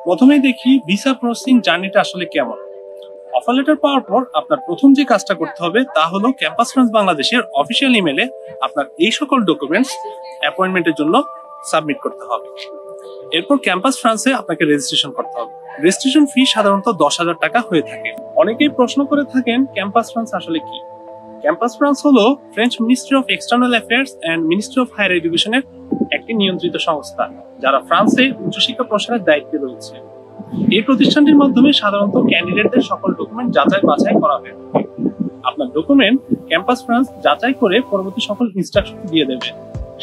প্রথমেই দেখি visa processing জার্নিটা আসলে কেমন। অফার লেটার পাওয়ার পর আপনার প্রথম যে কাজটা করতে হবে তা হলো ক্যাম্পাস ফ্রান্স বাংলাদেশের অফিসিয়াল ইমেলে আপনার এই সকল ডকুমেন্টস অ্যাপয়েন্টমেন্টের জন্য সাবমিট করতে হবে। এরপর ক্যাম্পাস ফ্রান্সে আপনাকে রেজিস্ট্রেশন করতে হবে। রেজিস্ট্রেশন ফি সাধারণত 10,000 টাকা হয়ে থাকে। অনেকেই প্রশ্ন করে থাকেন ক্যাম্পাস ফ্রান্স আসলে কি। ক্যাম্পাস ফ্রান্স হলো French ministry of external affairs and ministry of higher এডুকেশনের একটি নিয়ন্ত্রিত সংস্থা, যারা ফ্রান্সে উচ্চশিক্ষা প্রসারের দায়িত্বে রয়েছে। এই প্রতিষ্ঠানটির মাধ্যমে সাধারণত ক্যান্ডিডেটদের সকল ডকুমেন্ট যাচাই বাছাই করা হয়। আপনার ডকুমেন্ট ক্যাম্পাস ফ্রান্স যাচাই করে পরবর্তী সকল ইনস্ট্রাকশন দিয়ে দেবে।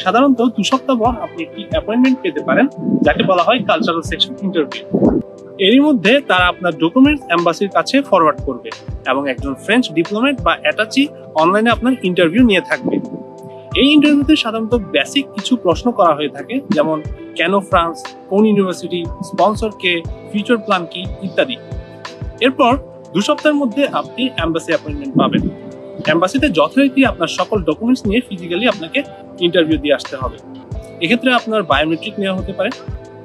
সাধারণত 2 সপ্তাহ পর আপনি একটি অ্যাপয়েন্টমেন্ট পেতে পারেন, যাকে বলা হয় কালচারাল সেকশন ইন্টারভিউ। এরই মধ্যে তারা আপনার ডকুমেন্টস এম্বাসির কাছে ফরওয়ার্ড করবে এবং একজন ফ্রেঞ্চ ডিপ্লোমেট বা অ্যাটাচি অনলাইনে আপনার ইন্টারভিউ নিয়ে থাকবে। এই ইন্টারভিউতে সাধারণত বেসিক কিছু প্রশ্ন করা হয়ে থাকে, যেমন কেন ফ্রান্স, কোন ইউনিভার্সিটি, স্পন্সর কে, ফিউচার প্ল্যান কি ইত্যাদি। এরপর 2 সপ্তাহের মধ্যে আপনি এম্বাসি অ্যাপয়েন্টমেন্ট পাবেন। এম্বাসিতে যথারীতি আপনার সকল ডকুমেন্টস নিয়ে ফিজিক্যালি আপনাকে ইন্টারভিউ দিয়ে আসতে হবে। এক্ষেত্রে আপনার বায়োমেট্রিক নেওয়া হতে পারে।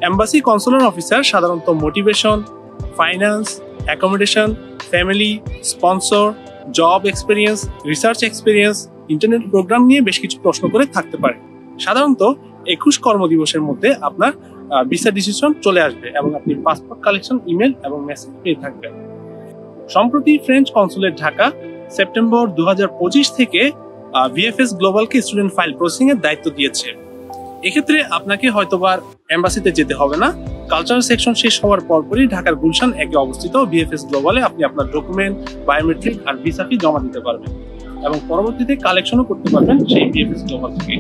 এম্বাসি কনসুলার অফিসার সাধারণত motivation, finance, accommodation, family, sponsor, job experience, research experience, internet programme নিয়ে বেশ কিছু প্রশ্ন করে থাকতে পারে। সাধারণত 21 কর্মদিবসের মধ্যে আপনার ভিসা ডিসিশন চলে আসবে এবং আপনি পাসপোর্ট কালেকশন ইমেল এবং মেসেজ পেয়ে থাকবেন। সম্প্রতি ফ্রেঞ্চ কনসুলেট ঢাকা সেপ্টেম্বর 2025 থেকে ভিএফএস গ্লোবালকে স্টুডেন্ট ফাইল প্রসেসিং এর দায়িত্ব দিয়েছে। এক্ষেত্রে আপনাকে হয়তোবা এম্বাসিতে যেতে হবে না। কালচারাল সেকশন শেষ হওয়ার পরপরই ঢাকার গুলশান একে অবস্থিত ভিএফএস গ্লোবালে আপনি আপনার ডকুমেন্ট, বায়োমেট্রিক আর ভিসা ফি জমা দিতে পারবেন এবং পরবর্তীতে কালেকশনও করতে পারবেন সেই ভিএফএস গ্লোবাল থেকে।